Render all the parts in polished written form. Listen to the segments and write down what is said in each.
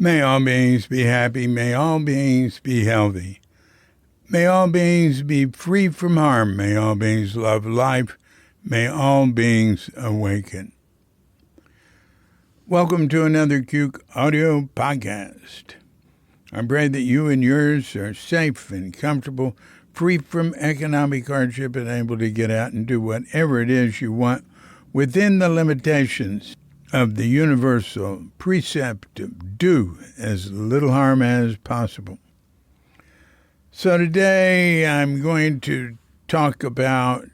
May all beings be happy. May all beings be healthy. May all beings be free from harm. May all beings love life. May all beings awaken. Welcome to another Cuke audio podcast. I pray that you and yours are safe and comfortable, free from economic hardship, and able to get out and do whatever it is you want within the limitations of the universal precept of do as little harm as possible. So today I'm going to talk about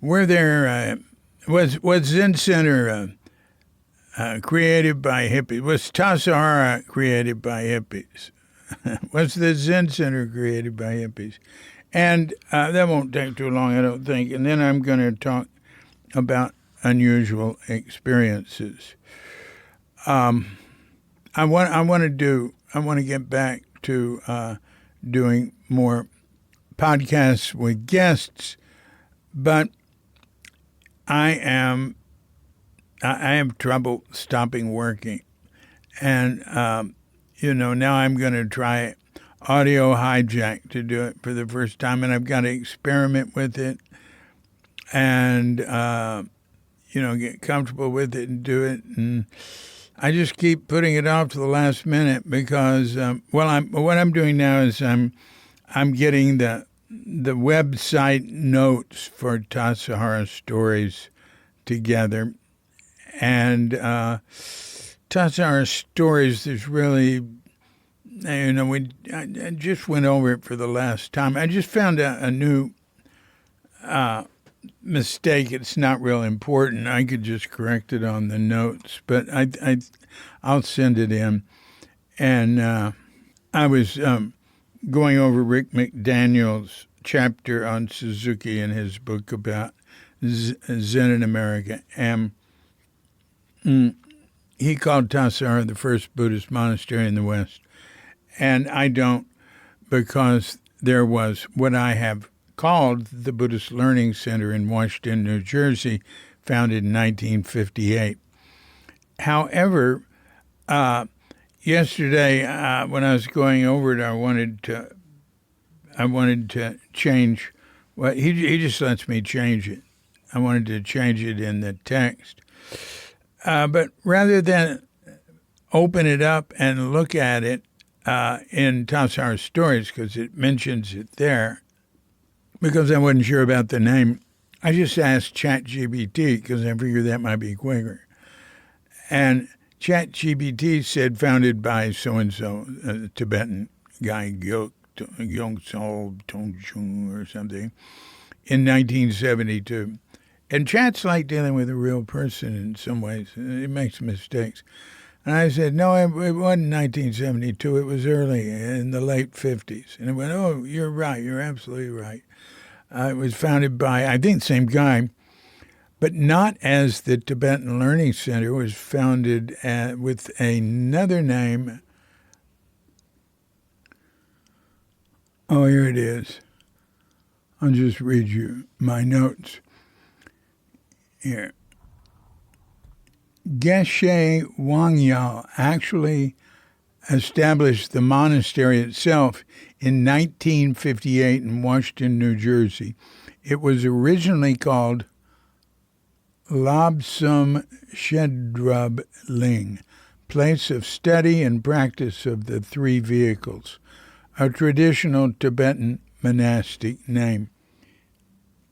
where there was Zen Center created by hippies. Was Tassajara created by hippies? Was the Zen Center created by hippies? And that won't take too long, I don't think. And then I'm going to talk about unusual experiences. I want to get back to doing more podcasts with guests, but I have trouble stopping working, and now I'm going to try audio hijack to do it for the first time, and I've got to experiment with it and get comfortable with it and do it. And I just keep putting it off to the last minute because, what I'm doing now is I'm getting the website notes for Tassajara stories together. And Tassajara stories, there's really, I just went over it for the last time. I just found a new mistake. It's not real important. I could just correct it on the notes, but I'll send it in. And I was going over Rick McDaniel's chapter on Suzuki in his book about Zen in America, and he called Tassajara the first Buddhist monastery in the West, and I don't, because there was what I have called the Buddhist Learning Center in Washington, New Jersey, founded in 1958. However, yesterday when I was going over it, I wanted to change. Well, he just lets me change it. I wanted to change it in the text, but rather than open it up and look at it in Tassajara Stories, because it mentions it there, because I wasn't sure about the name, I just asked ChatGPT because I figured that might be quicker. And ChatGPT said founded by so-and-so, a Tibetan guy, Gyongsul Tongchung or something, in 1972. And Chat's like dealing with a real person in some ways. It makes mistakes. And I said, no, it wasn't 1972. It was early, in the late 50s. And it went, oh, you're right. You're absolutely right. It was founded by, I think, the same guy, but not as the Tibetan Learning Center. It was founded with another name. Oh, here it is. I'll just read you my notes. Here. Geshe Wangyal actually established the monastery itself in 1958 in Washington, New Jersey. It was originally called Lobsum Shedrub Ling, place of study and practice of the three vehicles, a traditional Tibetan monastic name.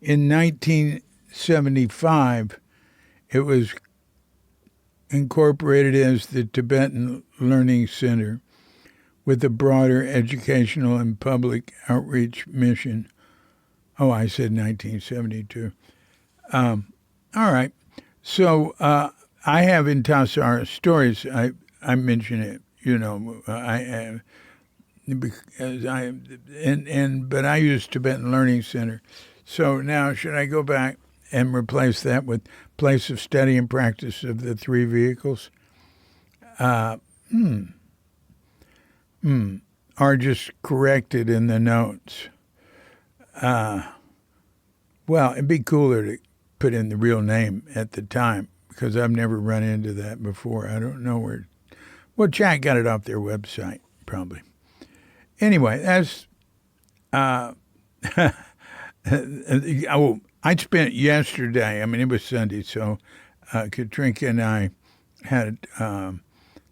In 1975, it was incorporated as the Tibetan Learning Center with a broader educational and public outreach mission. Oh, I said 1972. All right. So I have in Tassajara Stories, I mention it, but I use Tibetan Learning Center. So now should I go back and replace that with place of study and practice of the three vehicles? Or just correct it in the notes? Well, it'd be cooler to put in the real name at the time, because I've never run into that before. I don't know Well, Jack got it off their website, probably. Anyway, that's... I spent yesterday, it was Sunday, so Katrinka and I had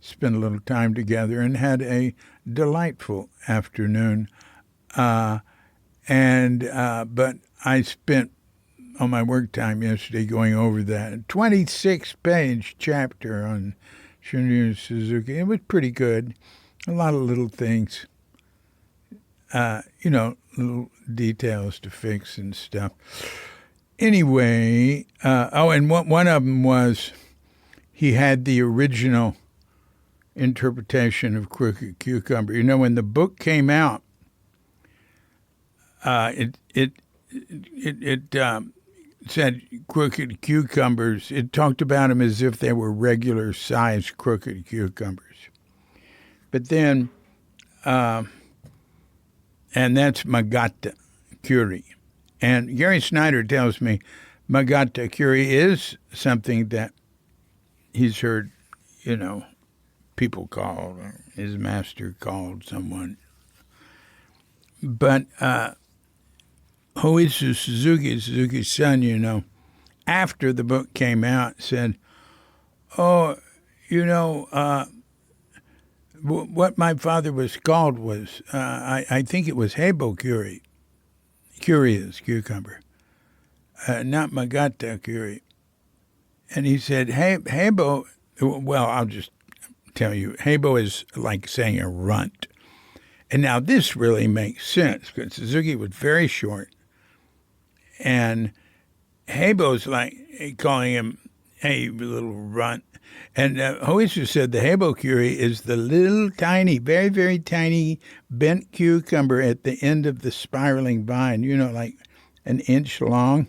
spent a little time together and had a delightful afternoon. But I spent on my work time yesterday going over that 26-page chapter on Shunryu Suzuki. It was pretty good. A lot of little things, little details to fix and stuff. Anyway, and one of them was he had the original interpretation of Crooked Cucumber. When the book came out, it said crooked cucumbers. It talked about them as if they were regular-sized crooked cucumbers. But then, and that's Magata Curie. And Gary Snyder tells me Magata Curie is something that he's heard, people call, or his master called someone. But Hoitsu Suzuki, Suzuki's son, after the book came out, said, what my father was called was, I think it was Heibo Curie. Curious cucumber, not Magata Curie. And he said, Heibo, well, I'll just tell you, Heibo is like saying a runt. And now this really makes sense because Suzuki was very short. And Heibo's like calling him, hey, you little runt. And Hoitsu said the Heibo Curie is the little tiny, very, very tiny bent cucumber at the end of the spiraling vine, like an inch long.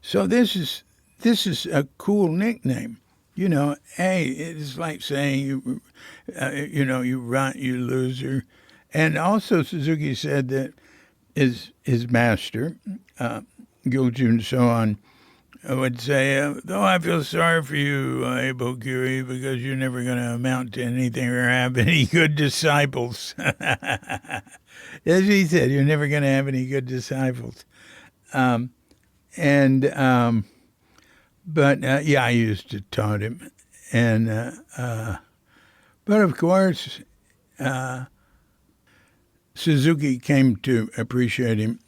So this is a cool nickname. Hey, it's like saying you runt, you loser. And also Suzuki said that his master, Gyojun Soan, would say, though I feel sorry for you, Heibo Curie, because you're never going to amount to anything or have any good disciples. As he said, you're never going to have any good disciples. But I used to taught him. But of course, Suzuki came to appreciate him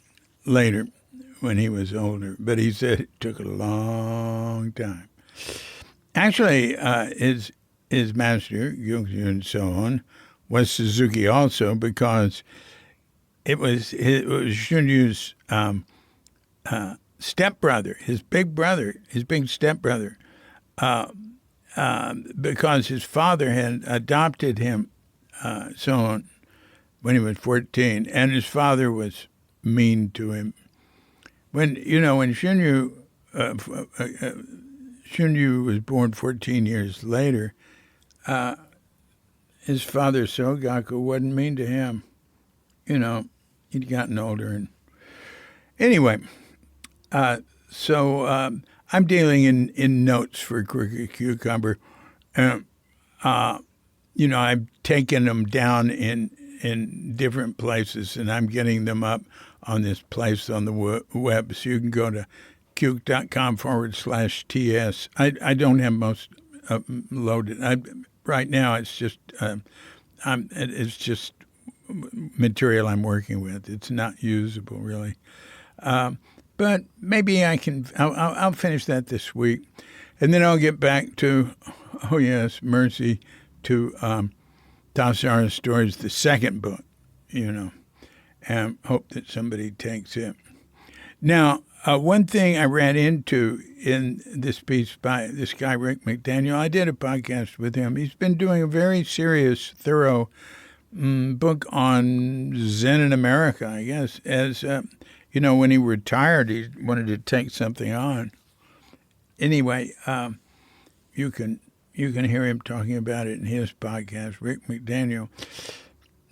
later when he was older, but he said it took a long time. Actually, his master, Gyojun Sohon, was Suzuki also because it was Shunyu's stepbrother, his big stepbrother, because his father had adopted him, Sohon, when he was 14, and his father was mean to him. When Shunryu was born 14 years later, his father Sogaku wasn't mean to him. He'd gotten older. And anyway, so I'm dealing in notes for Crooked Cucumber. I've taken them down in different places, and I'm getting them up on this place on the web. So you can go to cuke.com/TS. I don't have most loaded. Right now it's just material I'm working with. It's not usable really. But maybe I'll finish that this week. And then I'll get back to, Mercy, to Tassajara Stories, the second book, and hope that somebody takes it. Now, one thing I ran into in this piece by this guy, Rick McDaniel, I did a podcast with him. He's been doing a very serious, thorough book on Zen in America, I guess. As, when he retired, he wanted to take something on. Anyway, you can hear him talking about it in his podcast, Rick McDaniel.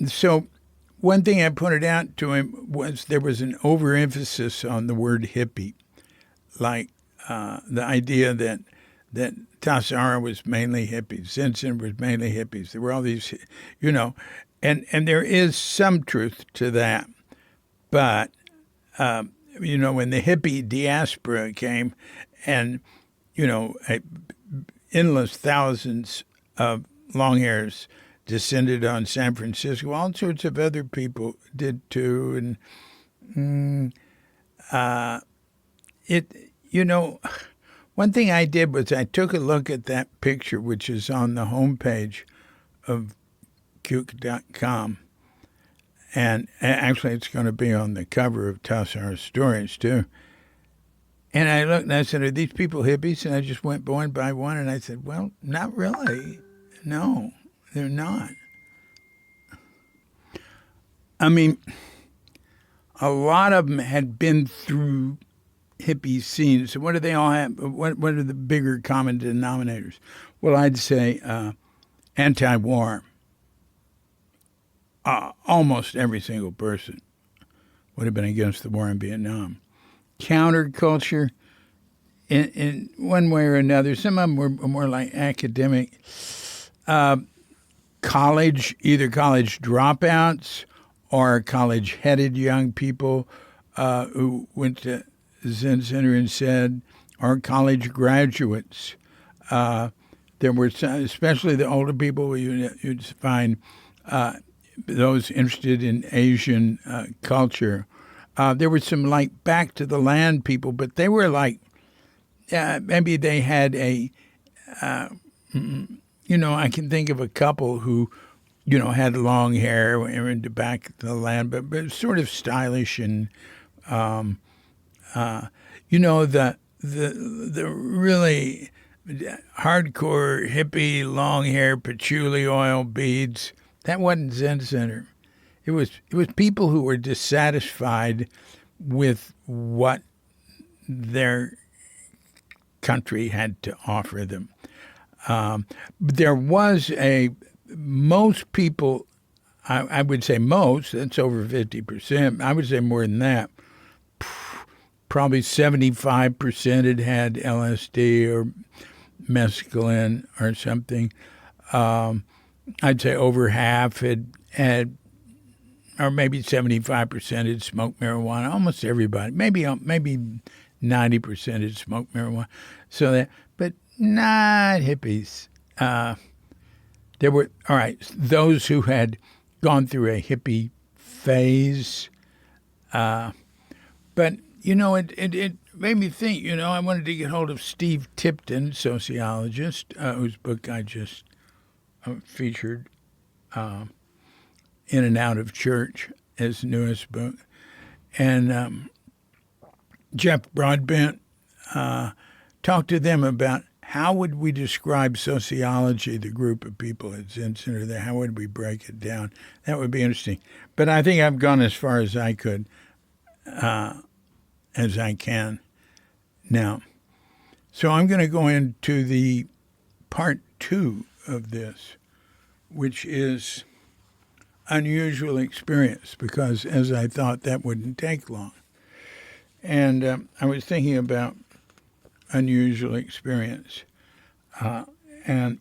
So one thing I pointed out to him was there was an overemphasis on the word hippie, like the idea that that Tassajara was mainly hippies, Zen Center was mainly hippies. There were all these, and there is some truth to that. But, when the hippie diaspora came and, endless thousands of long hairs descended on San Francisco, all sorts of other people did too. And one thing I did was I took a look at that picture, which is on the homepage of Cuke.com. And actually, it's going to be on the cover of Tassajara Stories, too. And I looked and I said, are these people hippies? And I just went one by one and I said, well, not really. No, they're not. I mean, a lot of them had been through hippie scenes. So what do they all have? What are the bigger common denominators? Well, I'd say anti-war. Almost every single person would have been against the war in Vietnam. Counterculture, in one way or another. Some of them were more like academic. College, either college dropouts or college-headed young people who went to Zen Center and said, or college graduates. There were some, especially the older people, you'd find those interested in Asian culture. There were some like back to the land people, but they were like, maybe they had I can think of a couple who, had long hair, were into back to the land, but sort of stylish and, the really hardcore hippie long hair, patchouli oil beads. That wasn't Zen Center. It was people who were dissatisfied with what their country had to offer them. There was most people, I would say most, that's over 50%. I would say more than that. Probably 75% had LSD or mescaline or something. I'd say over half had, or maybe 75% had smoked marijuana. Almost everybody, maybe 90% had smoked marijuana. But not hippies. There were those who had gone through a hippie phase. But it made me think. I wanted to get hold of Steve Tipton, sociologist, whose book I just featured, In and Out of Church, his newest book, and Jeff Broadbent. Talked to them about how would we describe sociology, the group of people at Zen Center there. How would we break it down? That would be interesting. But I think I've gone as far as I could, as I can now. So I'm going to go into the part 2 of this, which is unusual experience, because as I thought that wouldn't take long. And I was thinking about unusual experience. And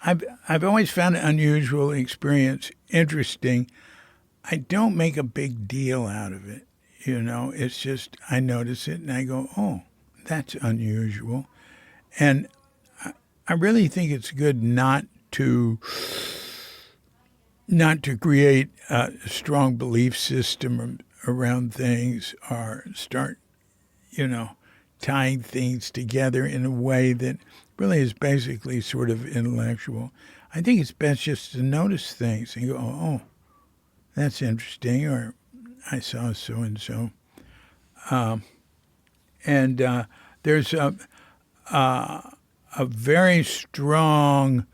I've always found unusual experience interesting. I don't make a big deal out of it. It's just I notice it and I go, oh, that's unusual. And I really think it's good not to create a strong belief system around things or start, tying things together in a way that really is basically sort of intellectual. I think it's best just to notice things and go, oh, that's interesting, or I saw so-and-so. And there's a very strong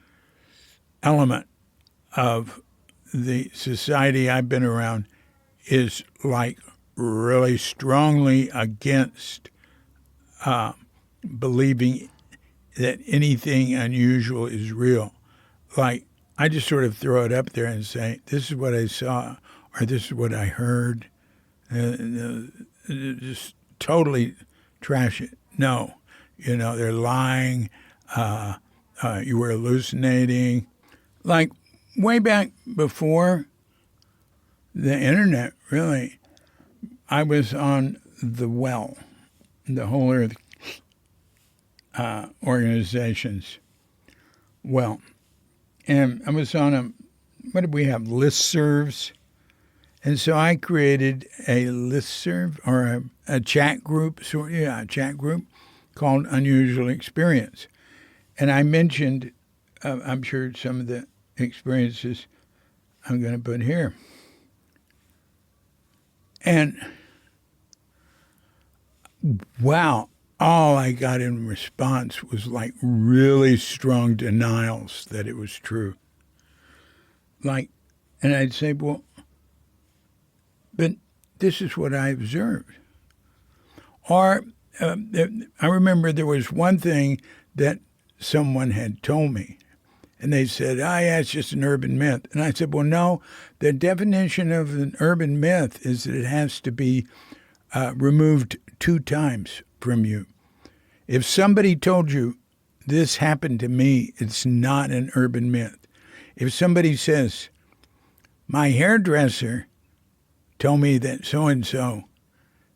element of the society I've been around is like really strongly against believing that anything unusual is real. Like, I just sort of throw it up there and say, this is what I saw, or this is what I heard. Just totally trash it. No. they're lying, you were hallucinating. Like way back before the internet, really, I was on the Well, the Whole Earth organizations. Well, and I was on what did we have, listservs? And so I created a listserv or a chat group, a chat group called Unusual Experience. And I mentioned, I'm sure some of the experiences I'm going to put here. And wow, all I got in response was like really strong denials that it was true. And I'd say, well, but this is what I observed. Or I remember there was one thing that someone had told me, and they said, yeah, it's just an urban myth. And I said, well, no, the definition of an urban myth is that it has to be removed 2 times from you. If somebody told you this happened to me, it's not an urban myth. If somebody says, my hairdresser told me that so-and-so,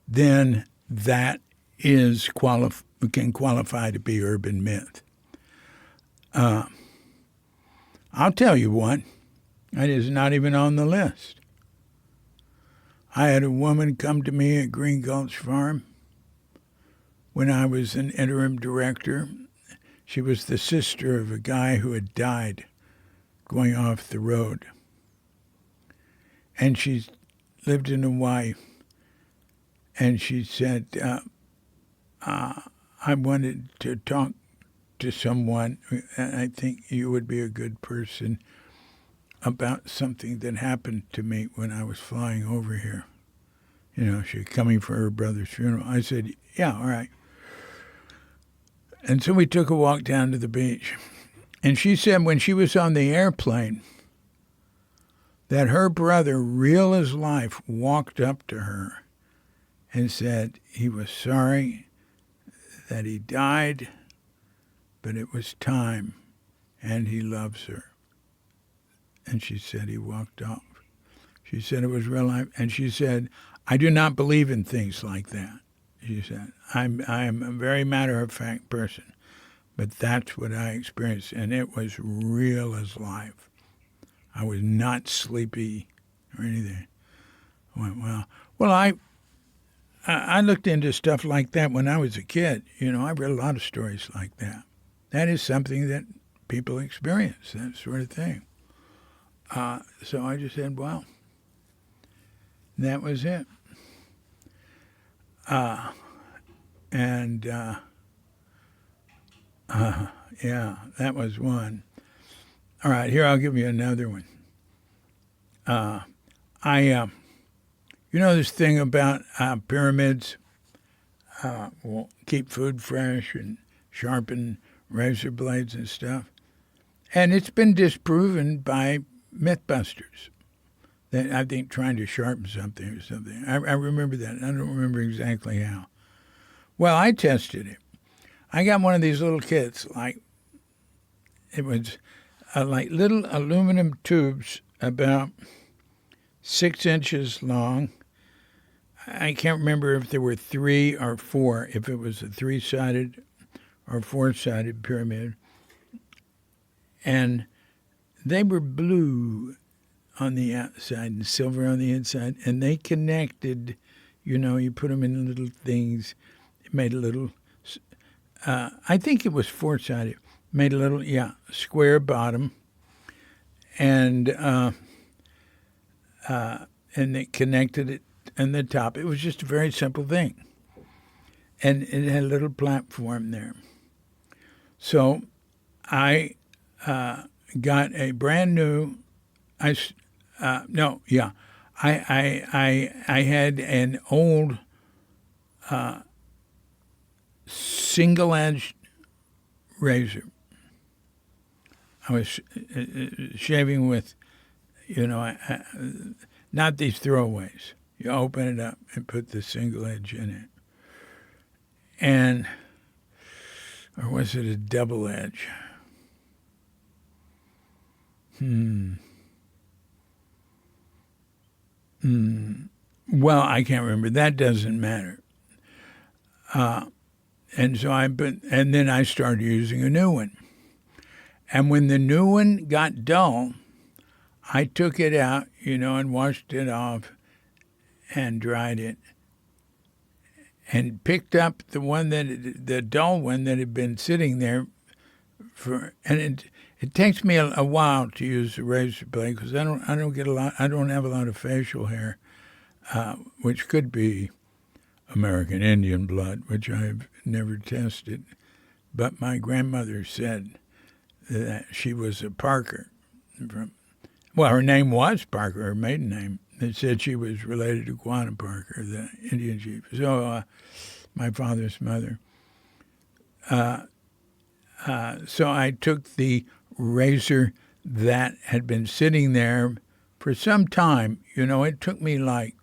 then that can qualify to be urban myth. I'll tell you one. It is not even on the list. I had a woman come to me at Green Gulch Farm when I was an interim director. She was the sister of a guy who had died going off the road. And she lived in Hawaii. And she said, I wanted to talk to someone, and I think you would be a good person, about something that happened to me when I was flying over here. She was coming for her brother's funeral. I said, yeah, all right. And so we took a walk down to the beach. And she said when she was on the airplane that her brother, real as life, walked up to her and said he was sorry that he died, but it was time, and he loves her. And she said he walked off. She said it was real life. And she said, I do not believe in things like that. She said, I am a very matter-of-fact person, but that's what I experienced, and it was real as life. I was not sleepy or anything. I went, well, I looked into stuff like that when I was a kid. I read a lot of stories like that. That is something that people experience, that sort of thing. So I just said, well, that was it. Yeah, that was one. All right, here, I'll give you another one. This thing about pyramids will keep food fresh and sharpen razor blades and stuff. And it's been disproven by Mythbusters that I think trying to sharpen something or something. I remember that. I don't remember exactly how. Well, I tested it. I got one of these little kits, it was like little aluminum tubes about 6 inches long. I can't remember if there were 3 or 4, if it was a 3-sided or 4-sided pyramid. And they were blue on the outside and silver on the inside, and they connected, you put them in little things. It made a little, I think it was 4-sided, made a little, square bottom, and it connected it and the top. It was just a very simple thing. And it had a little platform there. So I got a brand new, I had an old single-edged razor. I was shaving with, not these throwaways. You open it up and put the single edge in it. And Or was it a double edge? Well, I can't remember. That doesn't matter. And then I started using a new one. And when the new one got dull, I took it out, and washed it off and dried it, and picked up the dull one that had been sitting there and it takes me a while to use the razor blade because I don't have a lot of facial hair, which could be American Indian blood, which I've never tested. But my grandmother said that she was a Parker. Her name was Parker, her maiden name. It said she was related to Quanah Parker, the Indian chief. So my father's mother. So I took the razor that had been sitting there for some time. It took me like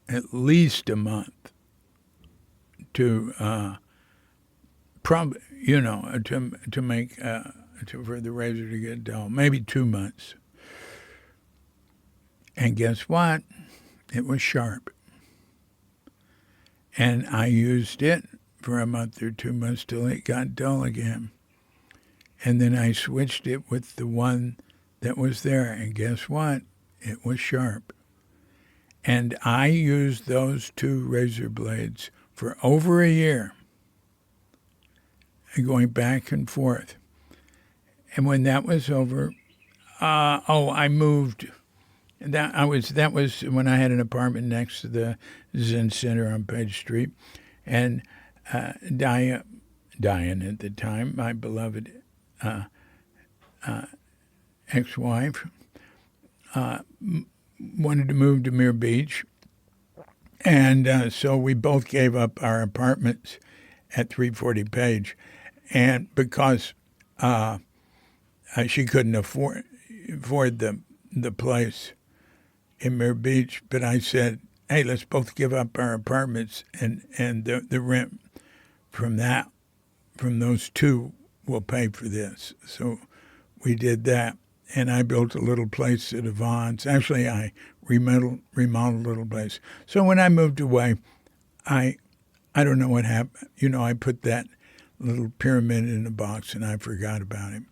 at least a month to to make for the razor to get dull. Maybe 2 months. And guess what? It was sharp. And I used it for a month or 2 months till it got dull again. And then I switched it with the one that was there. And guess what? It was sharp. And I used those two razor blades for over a year, going back and forth. And when that was over, I moved. That was when I had an apartment next to the Zen Center on Page Street, and Diane at the time, my beloved ex-wife, wanted to move to Muir Beach, and so we both gave up our apartments at 340 Page, and because she couldn't afford the place in Muir Beach, but I said, hey, let's both give up our apartments, and the rent from those two will pay for this. So we did that, and I built a little place at Avon's. Actually, I remodeled a little place. So when I moved away, I don't know what happened. I put that little pyramid in a box, and I forgot about it.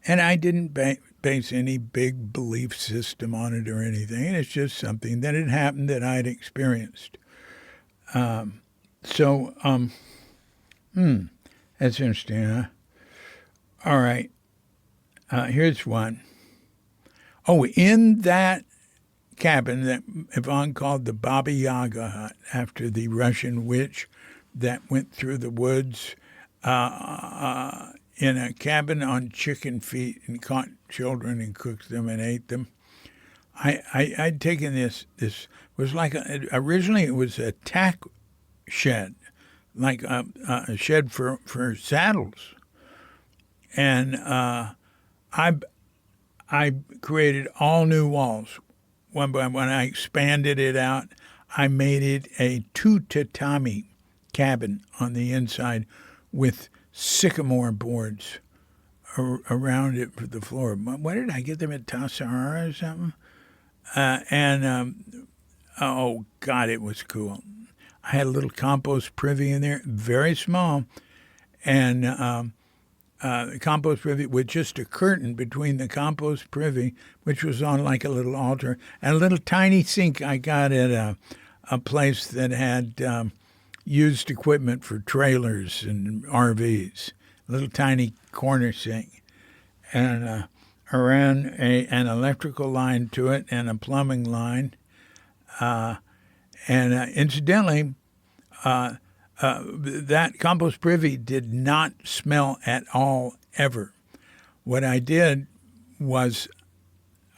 And I didn't base any big belief system on it or anything. It's just something that had happened that I'd experienced. That's interesting, huh? All right. Here's one. Oh, in that cabin that Yvonne called the Baba Yaga hut after the Russian witch that went through the woods in a cabin on chicken feet and caught children and cooked them and ate them. I'd taken this was like originally it was a tack shed, like a shed for saddles. And I created all new walls. When I expanded it out, I made it a 2 tatami cabin on the inside with sycamore boards around it for the floor. Where did I get them, at Tassajara or something? Oh, God, it was cool. I had a little compost privy in there, very small, and the compost privy with just a curtain between the compost privy, which was on like a little altar, and a little tiny sink I got at a place that had used equipment for trailers and RVs, a little tiny corner sink, and I ran an electrical line to it and a plumbing line. Incidentally, that compost privy did not smell at all, ever. What I did was,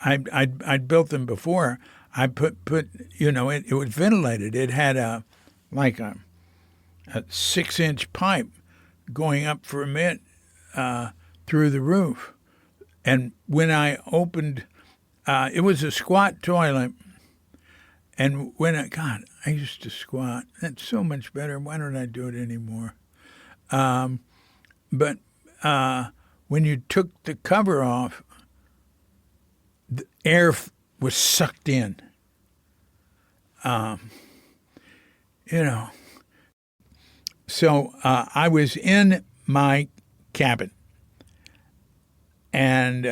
I'd built them before. I put it was ventilated. It had a 6-inch pipe going up from it through the roof. And when I opened, it was a squat toilet, And God, I used to squat. That's so much better. Why don't I do it anymore? But when you took the cover off, the air was sucked in. So I was in my cabin, and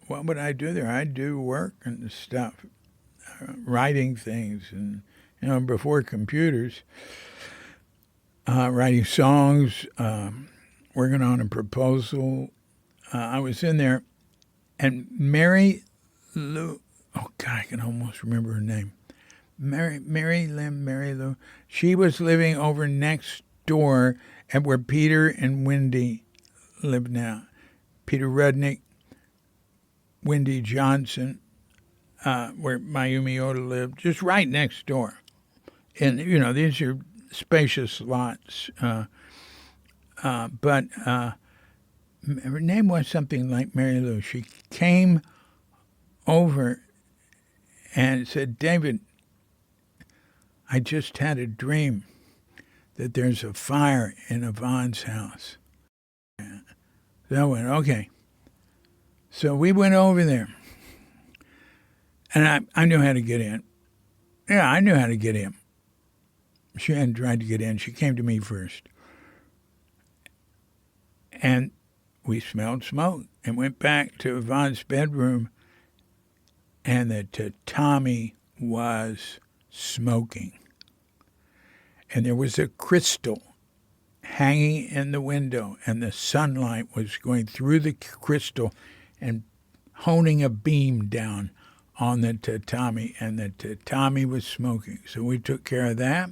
what would I do there? I'd do work and stuff, writing things, and before computers, writing songs, working on a proposal. I was in there, and Mary Lou. Oh God, I can almost remember her name. Mary Lou. She was living over next door at where Peter and Wendy live now. Peter Rudnick, Wendy Johnson, where Mayumi Oda lived, just right next door. And, these are spacious lots. But her name was something like Mary Lou. She came over and said, David, I just had a dream that there's a fire in Yvonne's house. So I went, okay. So we went over there. And I knew how to get in. Yeah, I knew how to get in. She hadn't tried to get in. She came to me first. And we smelled smoke and went back to Yvonne's bedroom, and the tatami was smoking. And there was a crystal hanging in the window, and the sunlight was going through the crystal and honing a beam down on the tatami, and the tatami was smoking. So we took care of that.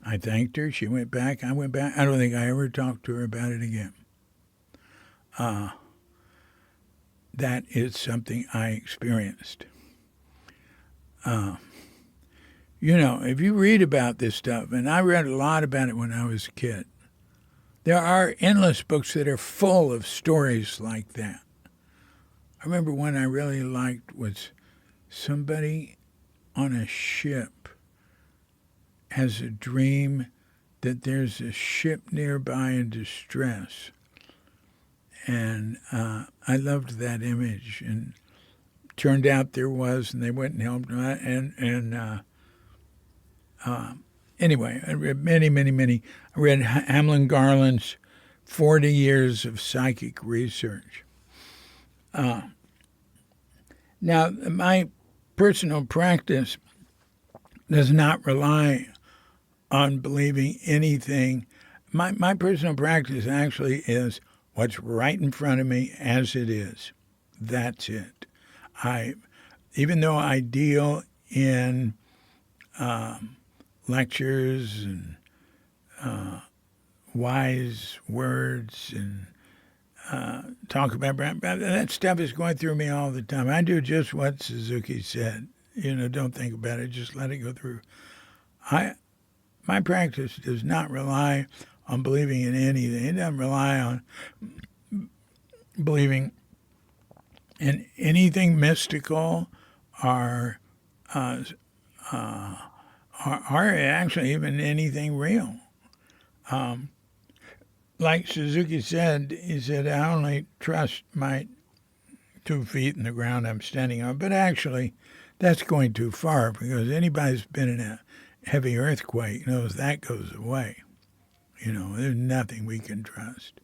I thanked her. She went back. I went back. I don't think I ever talked to her about it again. That is something I experienced. If you read about this stuff, and I read a lot about it when I was a kid, there are endless books that are full of stories like that. I remember one I really liked was somebody on a ship has a dream that there's a ship nearby in distress. And I loved that image. And turned out there was, and they went and helped them. Anyway, I read many. I read Hamlin Garland's 40 Years of Psychic Research. Now, my personal practice does not rely on believing anything. My personal practice actually is what's right in front of me as it is. That's it. Even though I deal in lectures and wise words and talk about that stuff is going through me all the time. I do just what Suzuki said. Don't think about it. Just let it go through. My practice does not rely on believing in anything. It doesn't rely on believing in anything mystical or actually even anything real. Like Suzuki said, he said, I only trust my 2 feet in the ground I'm standing on. But actually, that's going too far, because anybody who's been in a heavy earthquake knows that goes away. There's nothing we can trust.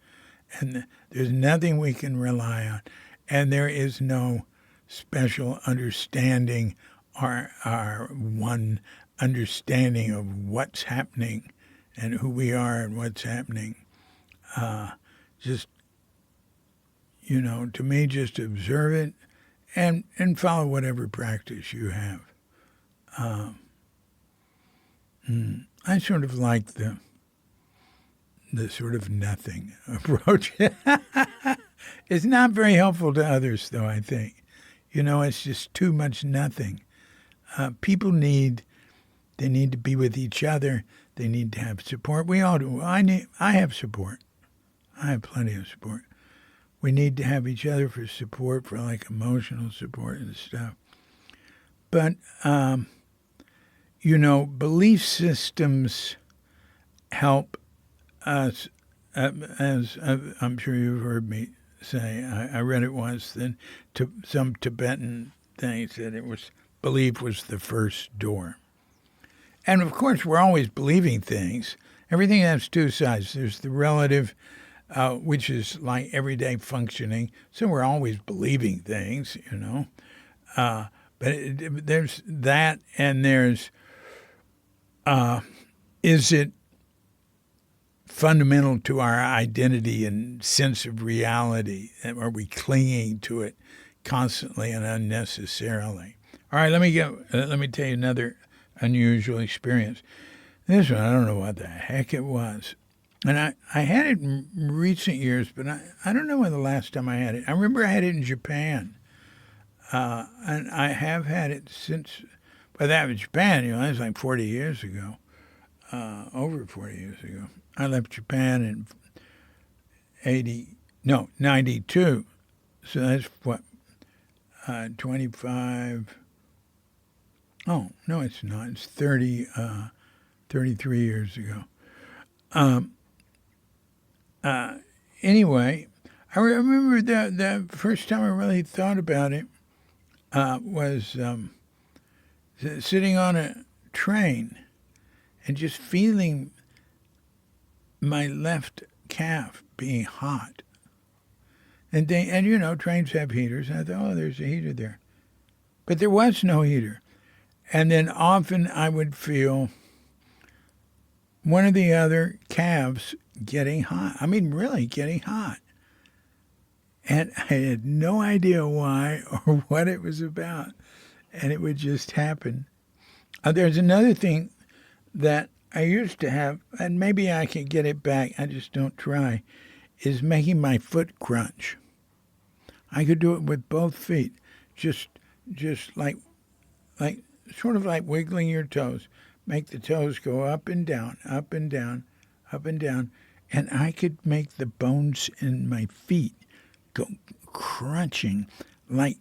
And there's nothing we can rely on. And there is no special understanding or one understanding of what's happening and who we are and what's happening. To me, just observe it and follow whatever practice you have. I sort of like the sort of nothing approach. It's not very helpful to others, though, I think. It's just too much nothing. People need to be with each other. They need to have support. We all do. I have support. I have plenty of support. We need to have each other for support, for like emotional support and stuff. But, you know, belief systems help us, as I'm sure you've heard me say. I read it once, then to some Tibetan thing said belief was the first door. And of course, we're always believing things. Everything has two sides. There's the relative, which is like everyday functioning. So we're always believing things, you know. But there's that, and there's, is it fundamental to our identity and sense of reality? Are we clinging to it constantly and unnecessarily? All right, let me tell you another unusual experience. This one, I don't know what the heck it was. And I had it in recent years, but I don't know when the last time I had it. I remember I had it in Japan. And I have had it since, but that was Japan, you know, that was like 40 years ago, over 40 years ago. I left Japan in 92. So that's what, 25, oh, no, it's not. It's 33 years ago. Anyway, I remember the first time I really thought about it was sitting on a train and just feeling my left calf being hot. And you know, trains have heaters. And I thought, oh, there's a heater there. But there was no heater. And then often I would feel one of the other calves getting hot. I mean, really getting hot. And I had no idea why or what it was about. And it would just happen. There's another thing that I used to have, and maybe I can get it back, I just don't try, is making my foot crunch. I could do it with both feet, just like sort of like wiggling your toes. Make the toes go up and down, up and down, up and down. And I could make the bones in my feet go crunching like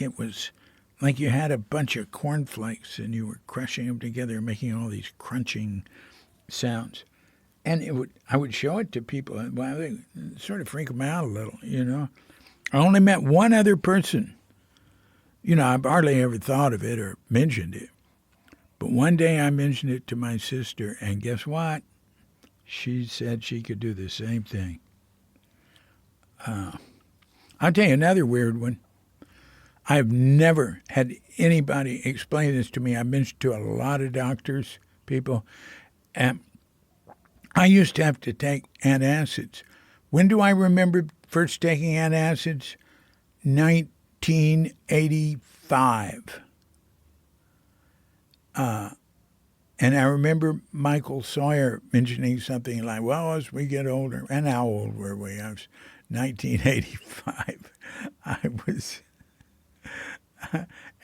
it was like you had a bunch of cornflakes and you were crushing them together, making all these crunching sounds. And I would show it to people. Well, they sort of freak them out a little, you know. I only met one other person. You know, I've hardly ever thought of it or mentioned it. But one day I mentioned it to my sister, and guess what? She said she could do the same thing. I'll tell you another weird one. I've never had anybody explain this to me. I've been to a lot of doctors, people, and I used to have to take antacids. When do I remember first taking antacids? 1985. And I remember Michael Sawyer mentioning something like, well, as we get older, and how old were we? I was 1985. I was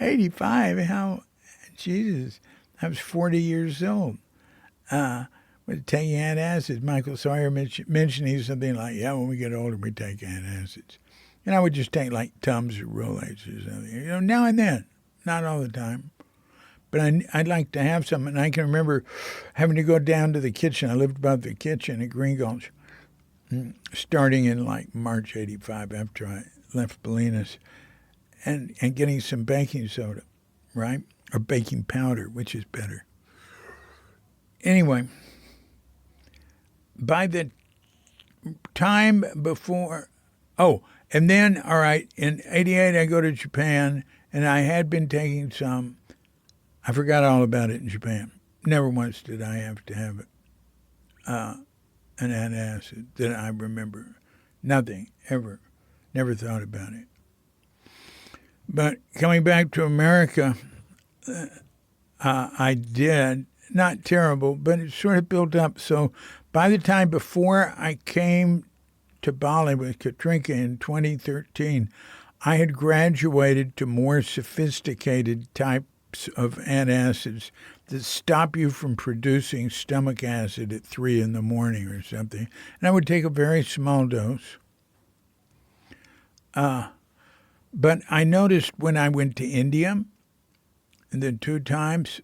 85. Jesus, I was 40 years old. With taking antacids, Michael Sawyer mentioning something like, yeah, when we get older, we take antacids. And I would just take like Tums or Rolaids or something, you know, now and then, not all the time. But I'd like to have some, and I can remember having to go down to the kitchen. I lived above the kitchen at Green Gulch, starting in like March 85 after I left Bolinas, and getting some baking soda, right? Or baking powder, which is better. Anyway, by the time before, and then, all right, in 88 I go to Japan, and I had been taking some. I forgot all about it in Japan. Never once did I have to have it. An antacid that I remember. Nothing, ever. Never thought about it. But coming back to America, I did. Not terrible, but it sort of built up. So by the time before I came to Bali with Katrinka in 2013, I had graduated to more sophisticated types of antacids that stop you from producing stomach acid at 3 in the morning or something. And I would take a very small dose. But I noticed when I went to India, the 2 times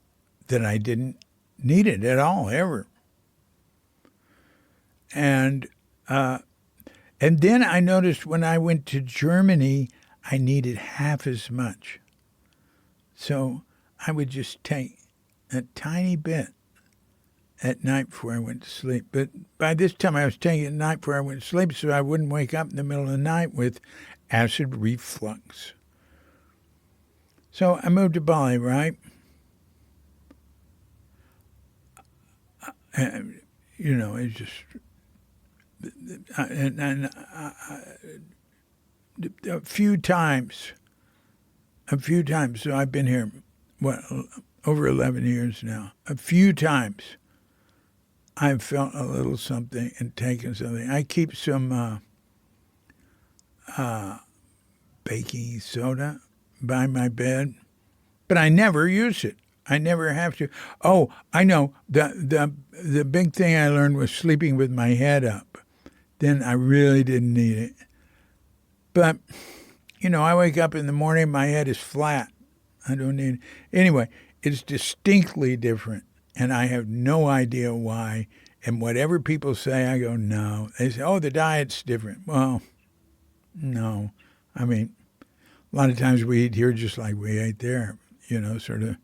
that I didn't need it at all, ever. And then I noticed when I went to Germany, I needed half as much. So I would just take a tiny bit at night before I went to sleep. But by this time, I was taking it at night before I went to sleep so I wouldn't wake up in the middle of the night with acid reflux. So I moved to Bali, right? And, it's just... a few times, so I've been here, over 11 years now. A few times I've felt a little something and taken something. I keep some baking soda by my bed, but I never use it. I never have to. Oh, I know. The big thing I learned was sleeping with my head up. Then I really didn't need it. But, I wake up in the morning, my head is flat. I don't need it. Anyway, it's distinctly different, and I have no idea why. And whatever people say, I go, no. They say, oh, the diet's different. Well, no. I mean, a lot of times we eat here just like we ate there, sort of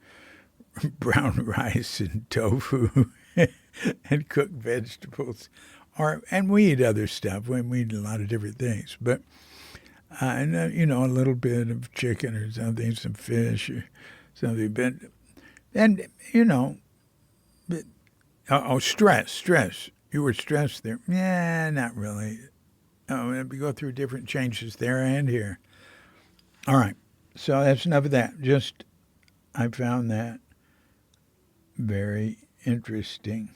brown rice and tofu and cooked vegetables. And we eat other stuff. We eat a lot of different things. But, a little bit of chicken or something, some fish or something. But, and, stress. You were stressed there. Yeah, not really. Oh, we go through different changes there and here. All right. So that's enough of that. I found that very interesting.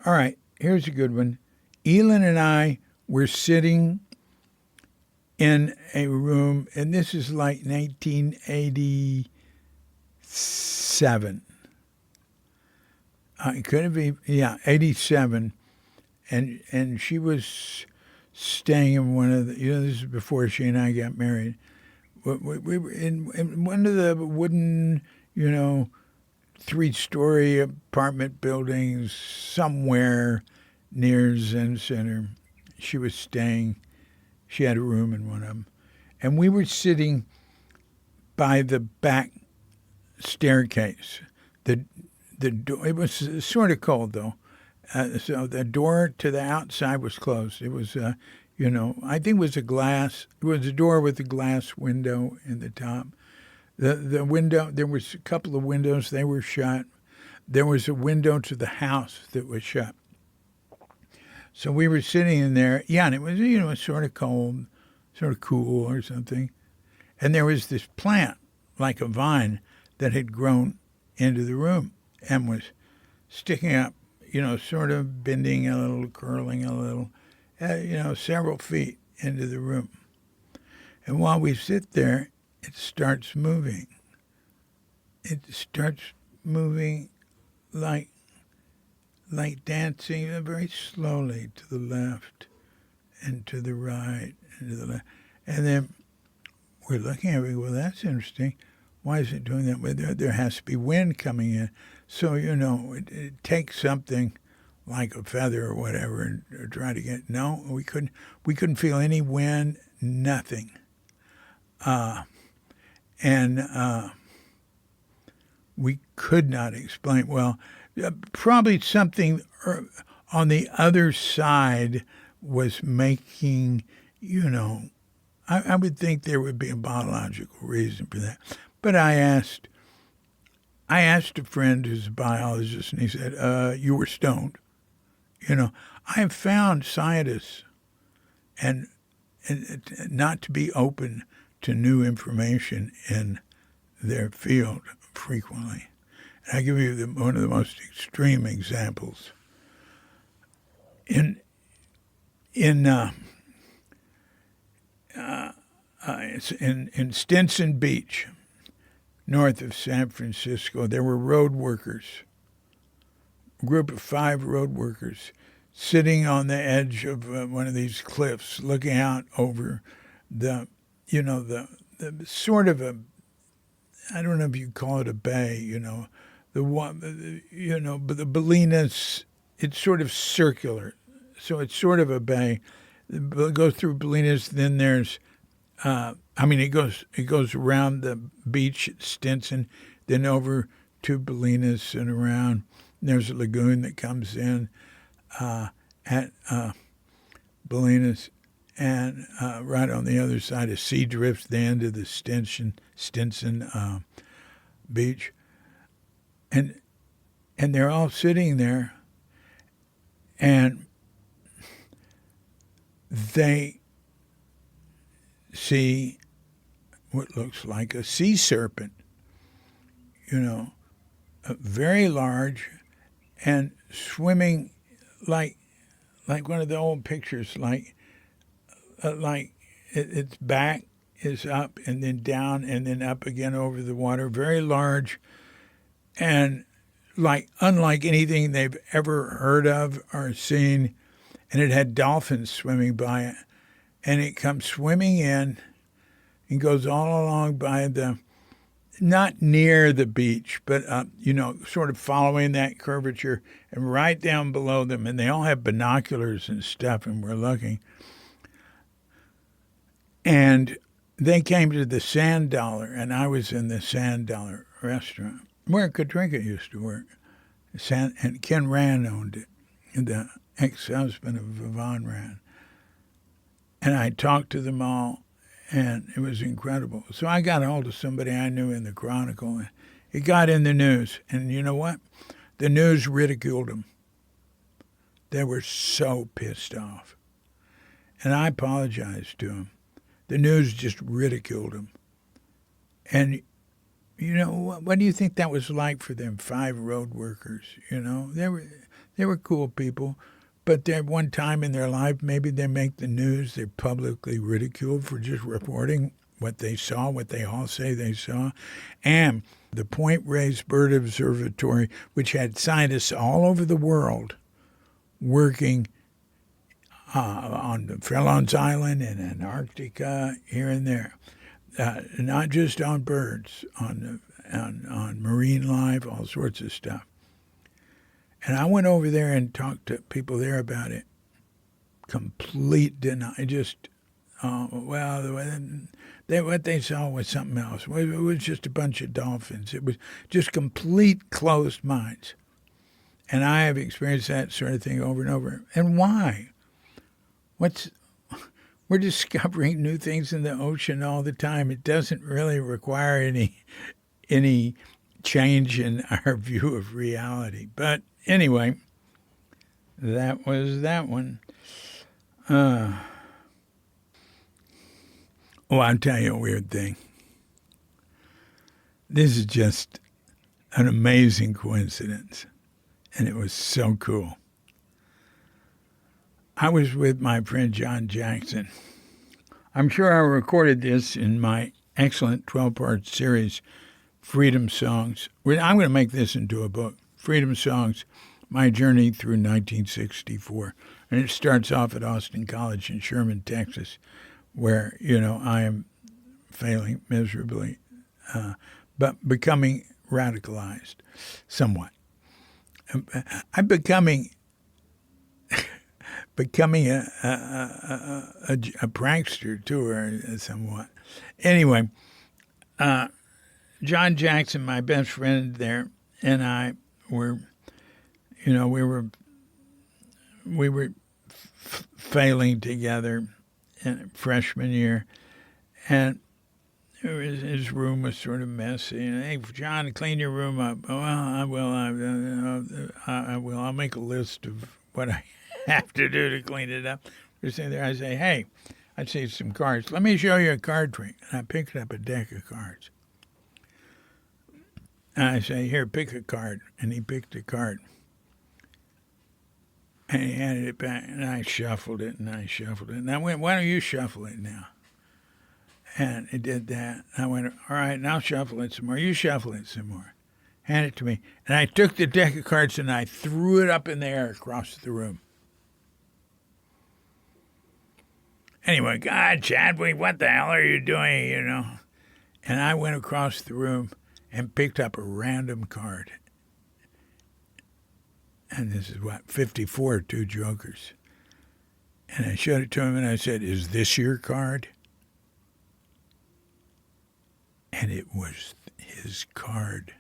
All right, here's a good one. Elin and I were sitting in a room, and this is like 1987. It could be, 87. And she was staying in one of the, this is before she and I got married. We were in one of the wooden, 3-story apartment buildings somewhere near Zen Center. She was staying. She had a room in one of them. And we were sitting by the back staircase. The door, it was sort of cold, though. So the door to the outside was closed. It was, I think it was a glass. It was a door with a glass window in the top. The window, there was a couple of windows, they were shut. There was a window to the house that was shut. So we were sitting in there, and it was, sort of cold, sort of cool or something. And there was this plant, like a vine, that had grown into the room and was sticking up, sort of bending a little, curling a little, several feet into the room. And while we sit there, it starts moving. It starts moving like dancing very slowly to the left and to the right and to the left. And then we're looking at it, well, that's interesting. Why is it doing that? Well, there has to be wind coming in. So, it takes something like a feather or whatever and try to get, no, we couldn't feel any wind, nothing. And we could not explain. Well, probably something on the other side was making, I would think there would be a biological reason for that. But I asked a friend who's a biologist, and he said, you were stoned. I have found scientists and not to be open to new information in their field frequently. And I give you one of the most extreme examples. In Stinson Beach, north of San Francisco, there were road workers, a group of 5 road workers, sitting on the edge of one of these cliffs, looking out over the sort of I don't know if you call it a bay, the one, but the Bolinas, it's sort of circular. So it's sort of a bay. It goes through Bolinas, then there's, it goes around the beach at Stinson, then over to Bolinas and around. There's a lagoon that comes in at Bolinas, and right on the other side of Sea Drift, the end of the Stinson beach, and they're all sitting there, and they see what looks like a sea serpent, very large, and swimming like one of the old pictures, like its back is up and then down and then up again over the water, very large, and like unlike anything they've ever heard of or seen. And it had dolphins swimming by it, and it comes swimming in and goes all along by not near the beach, but sort of following that curvature, and right down below them. And they all have binoculars and stuff, and we're looking. And they came to the Sand Dollar, and I was in the Sand Dollar restaurant where Katrinka used to work. And Ken Rand owned it, the ex-husband of Yvonne Rand. And I talked to them all, and it was incredible. So I got a hold of somebody I knew in the Chronicle, and it got in the news. And you know what? The news ridiculed them. They were so pissed off. And I apologized to them. The news just ridiculed them. And what do you think that was like for them 5 road workers? They were cool people. But at one time in their life, maybe they make the news, they're publicly ridiculed for just reporting what they saw, what they all say they saw. And the Point Reyes Bird Observatory, which had scientists all over the world working on the Farallones Island and Antarctica, here and there, not just on birds, on marine life, all sorts of stuff. And I went over there and talked to people there about it. Complete denial. Just, what they saw was something else. It was just a bunch of dolphins. It was just complete closed minds. And I have experienced that sort of thing over and over. And why? We're discovering new things in the ocean all the time. It doesn't really require any change in our view of reality. But anyway, that was that one. I'll tell you a weird thing. This is just an amazing coincidence, and it was so cool. I was with my friend John Jackson. I'm sure I recorded this in my excellent 12-part series, Freedom Songs. I'm going to make this into a book, Freedom Songs, My Journey Through 1964. And it starts off at Austin College in Sherman, Texas, where, I am failing miserably, but becoming radicalized somewhat. I'm becoming a prankster too, or somewhat. Anyway, John Jackson, my best friend there, and I were, we were failing together in freshman year, and his room was sort of messy. And, hey, John, clean your room up. Oh, well, I will. I will. I'll make a list of what I have to do to clean it up. We're sitting there. I say, hey, I see some cards. Let me show you a card trick. And I picked up a deck of cards. And I say, here, pick a card. And he picked a card. And he handed it back. And I shuffled it, and I shuffled it. And I went, why don't you shuffle it now? And he did that. I went, all right, now shuffle it some more. You shuffle it some more. Hand it to me. And I took the deck of cards and I threw it up in the air across the room. Anyway, God, Chadwick, what the hell are you doing, And I went across the room and picked up a random card. And this is 54, 2 jokers. And I showed it to him and I said, "Is this your card?" And it was his card.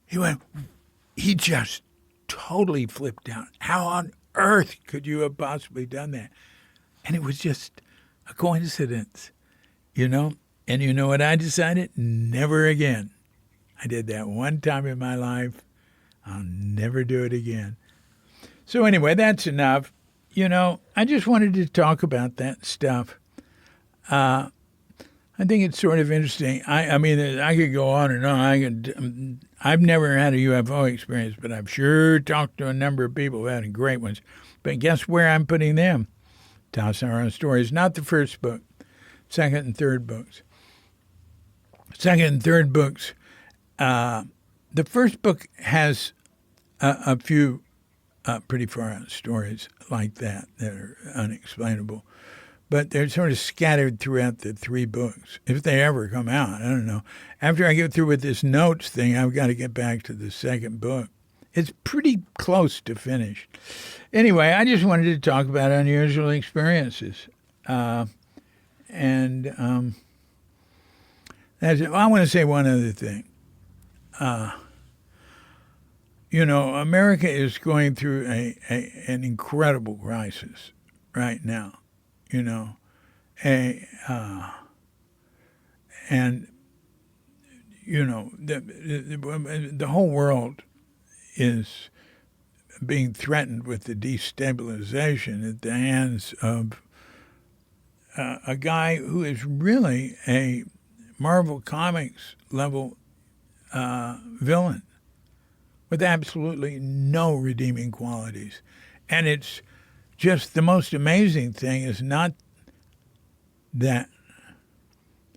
He just totally flipped out. How on earth could you have possibly done that? And it was just a coincidence, And you know what I decided? Never again. I did that one time in my life. I'll never do it again. So anyway, that's enough. I just wanted to talk about that stuff. I think it's sort of interesting. I mean, I could go on and on. I've never had a UFO experience, but I've sure talked to a number of people who had great ones. But guess where I'm putting them? Tassajara Stories, not the first book, second and third books. Second and third books. The first book has a few pretty far out stories like that are unexplainable. But they're sort of scattered throughout the 3 books. If they ever come out, I don't know. After I get through with this notes thing, I've got to get back to the second book. It's pretty close to finished. Anyway, I just wanted to talk about unusual experiences. That's it. I want to say one other thing. America is going through an incredible crisis right now. And the whole world is being threatened with the destabilization at the hands of a guy who is really a Marvel Comics level villain with absolutely no redeeming qualities. And it's just the most amazing thing is not that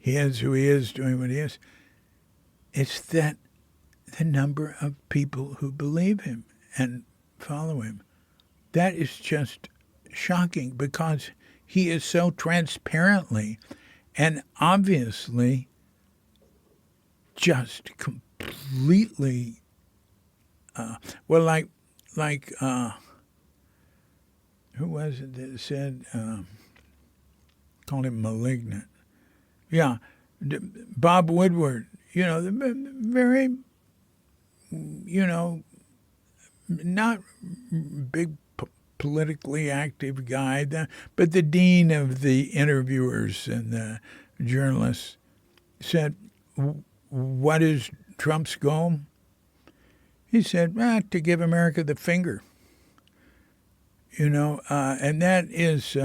he is who he is, doing what he is. It's that the number of people who believe him and follow him. That is just shocking because he is so transparently and obviously just completely, who was it that said, called him malignant? Yeah, Bob Woodward, the very, not big politically active guy, but the dean of the interviewers and the journalists said, "What is Trump's goal?" He said, "To give America the finger." And that is,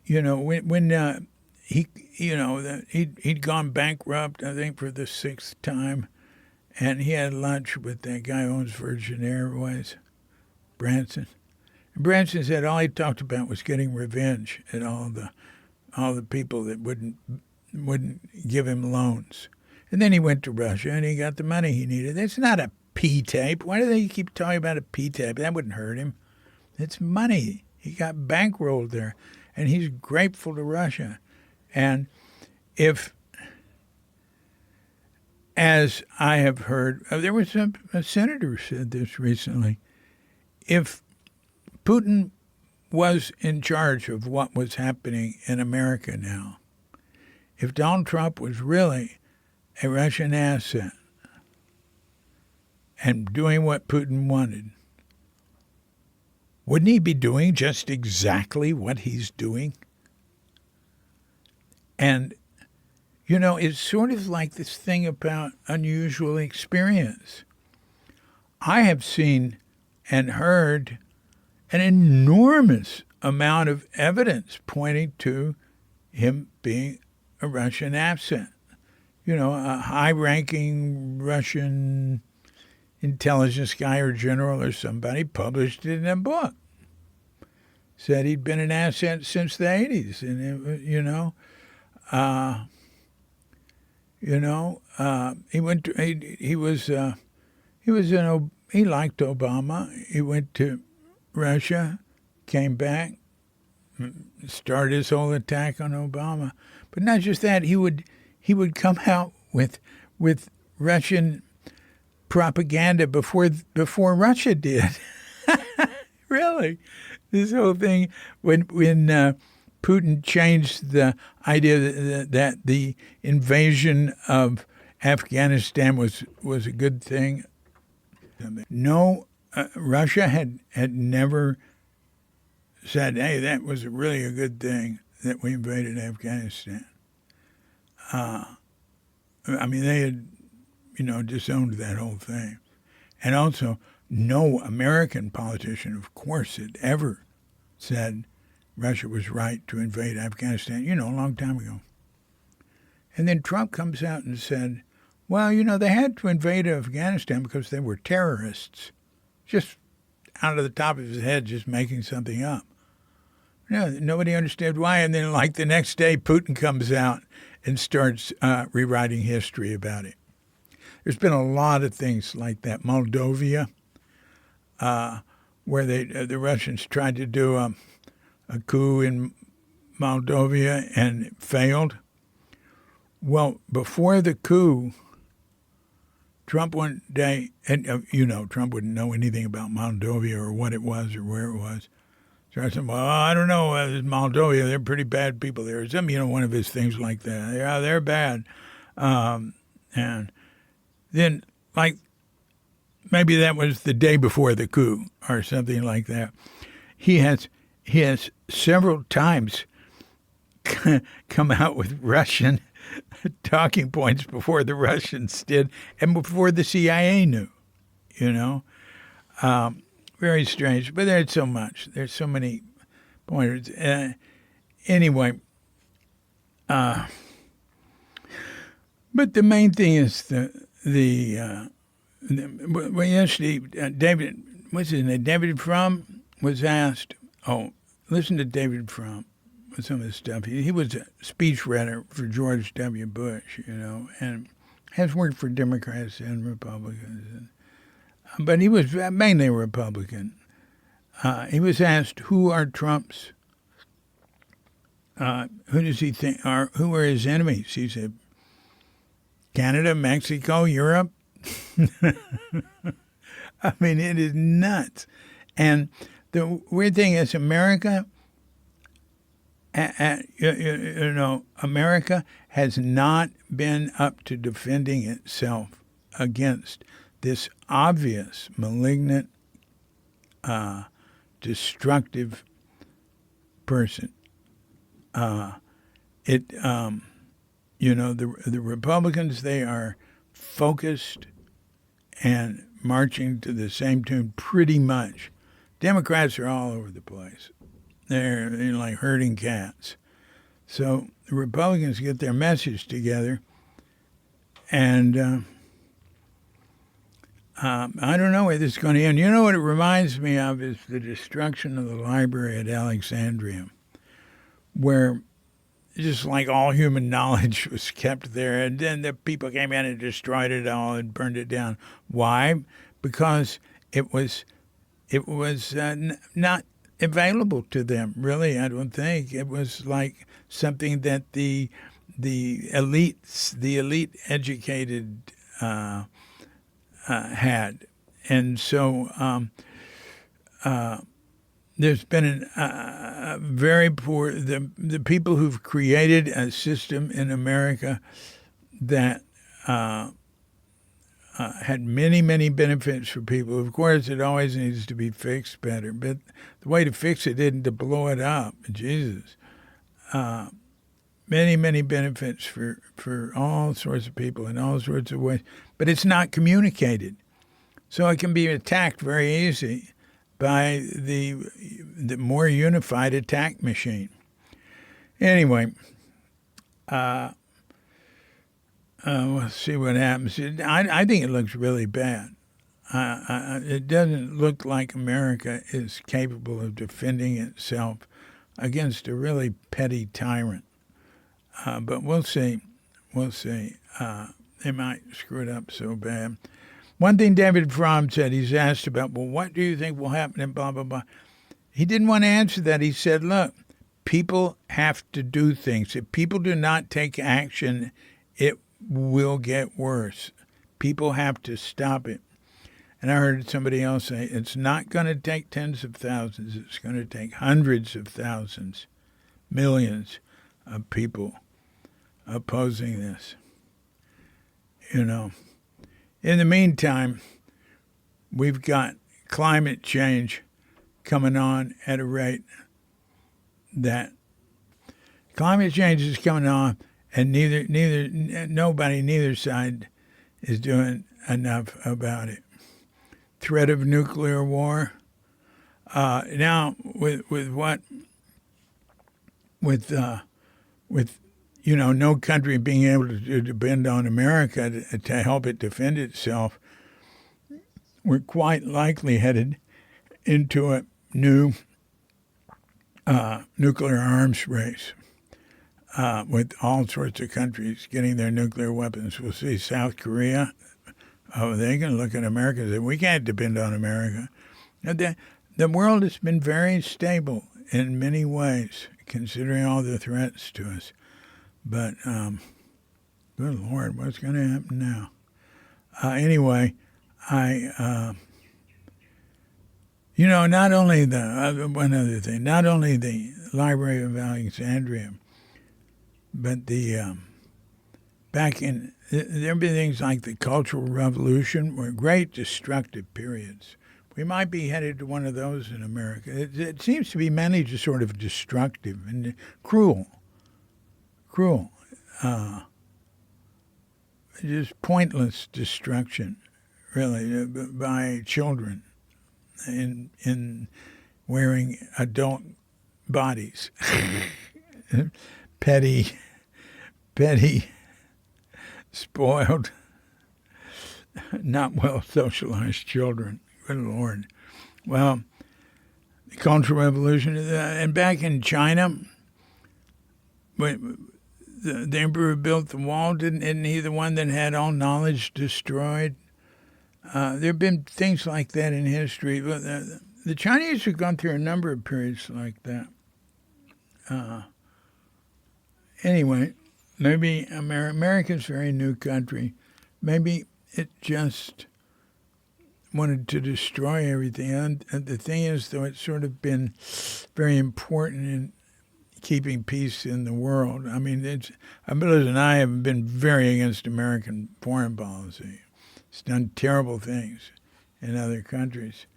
when he'd gone bankrupt, I think for the 6th time, and he had lunch with that guy who owns Virgin Airways, Branson. And Branson said all he talked about was getting revenge at all the people that wouldn't give him loans. And then he went to Russia and he got the money he needed. It's not a P-tape. Why do they keep talking about a P-tape? That wouldn't hurt him. It's money. He got bankrolled there, and he's grateful to Russia. And if, as I have heard, there was a senator said this recently, if Putin was in charge of what was happening in America now, if Donald Trump was really a Russian asset and doing what Putin wanted, wouldn't he be doing just exactly what he's doing? And, it's sort of like this thing about unusual experience. I have seen and heard an enormous amount of evidence pointing to him being a Russian asset. A high-ranking Russian intelligence guy or general or somebody published it in a book. Said he'd been an asset since the 80s. And, he liked Obama. He went to Russia, came back, start his whole attack on Obama. But not just that, he would come out with Russian propaganda before Russia did. Really, this whole thing when Putin changed the idea that the invasion of Afghanistan was a good thing. No, Russia had never said, "Hey, that was really a good thing that we invaded Afghanistan." I mean, they had, disowned that whole thing, and also no American politician, of course, had ever said Russia was right to invade Afghanistan. A long time ago. And then Trump comes out and said, well, they had to invade Afghanistan because they were terrorists. Just out of the top of his head, just making something up. Nobody understood why. And then, like the next day, Putin comes out and starts rewriting history about it. There's been a lot of things like that. Moldova, where the Russians tried to do a coup in Moldova and it failed. Well, before the coup, Trump one day, and Trump wouldn't know anything about Moldova or what it was or where it was. So I said, well, I don't know, Moldova, they're pretty bad people there. Some, one of his things like that. Yeah, they're bad. And then, like, maybe that was the day before the coup or something like that. He has several times come out with Russian talking points before the Russians did and before the CIA knew, Very strange. But there's so much. There's so many pointers. Anyway, but the main thing is yesterday, David Frum was asked, listen to David Frum with some of his stuff. He was a speechwriter for George W. Bush, and has worked for Democrats and Republicans. But he was mainly a Republican. He was asked, who are Trump's, who does he think who are his enemies? He said, Canada, Mexico, Europe. I mean, it is nuts. And the weird thing is America, America has not been up to defending itself against this obvious, malignant, destructive person. The Republicans, they are focused and marching to the same tune pretty much. Democrats are all over the place. They're like herding cats. So the Republicans get their message together, and I don't know where this is going to end. You know what it reminds me of is the destruction of the library at Alexandria, where just like all human knowledge was kept there, and then the people came in and destroyed it all and burned it down. Why? Because it was not available to them, really. I don't think it was like something that the elite educated had, and so there's been a very poor the people who've created a system in America that had many benefits for people. Of course, it always needs to be fixed better, but the way to fix it isn't to blow it up. Jesus. Many benefits for all sorts of people in all sorts of ways, but it's not communicated. So it can be attacked very easy by the more unified attack machine. Anyway, we'll see what happens. I think it looks really bad. It doesn't look like America is capable of defending itself against a really petty tyrant. But we'll see. We'll see. They might screw it up so bad. One thing David Frum said, he's asked about, well, what do you think will happen and blah, blah, blah. He didn't want to answer that. He said, look, People have to do things. If people do not take action, it will get worse. People have to stop it. And I heard somebody else say, it's not going to take tens of thousands. It's going to take hundreds of thousands, millions of people opposing this. You know, in the meantime, we've got climate change coming on at a rate that climate change is coming on, and neither side is doing enough about it. Threat of nuclear war. Now, with no country being able to depend on America to help it defend itself, we're quite likely headed into a new nuclear arms race with all sorts of countries getting their nuclear weapons. We'll see South Korea. Oh, they can look at America and say, we can't depend on America. The world has been very stable in many ways, considering all the threats to us. But, good Lord, what's going to happen now? Anyway, not only one other thing, not only the Library of Alexandria, but there have been things like the Cultural Revolution were great destructive periods. We might be headed to one of those in America. It seems to be mainly just sort of destructive and cruel. Just pointless destruction, really, by children in wearing adult bodies. petty, spoiled, not well socialized children. Good Lord. Well, the Cultural Revolution, and back in China, when the emperor built the wall, isn't he the one that had all knowledge destroyed? There have been things like that in history. The Chinese have gone through a number of periods like that. Anyway, maybe America's a very new country. Maybe it just wanted to destroy everything. And the thing is, though, it's sort of been very important in keeping peace in the world. I mean, Liz and I have been very against American foreign policy. It's done terrible things in other countries.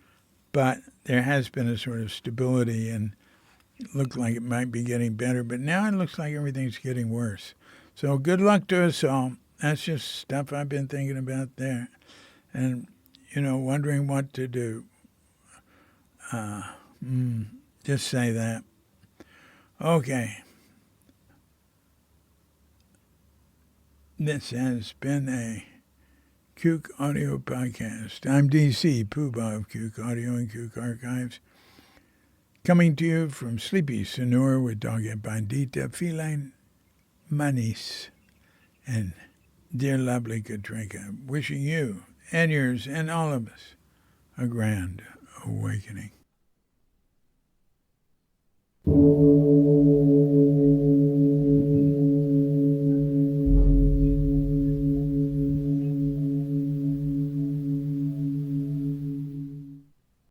But there has been a sort of stability, and it looked like it might be getting better. But now it looks like everything's getting worse. So good luck to us all. That's just stuff I've been thinking about there. And, wondering what to do. Just say that. Okay. This has been a Kook Audio Podcast. I'm DC, Poobah of Kook Audio and Kook Archives, coming to you from sleepy Sonora with Doghead Bandita, Feline Manis, and dear lovely Katrinka, wishing you and yours and all of us a grand awakening.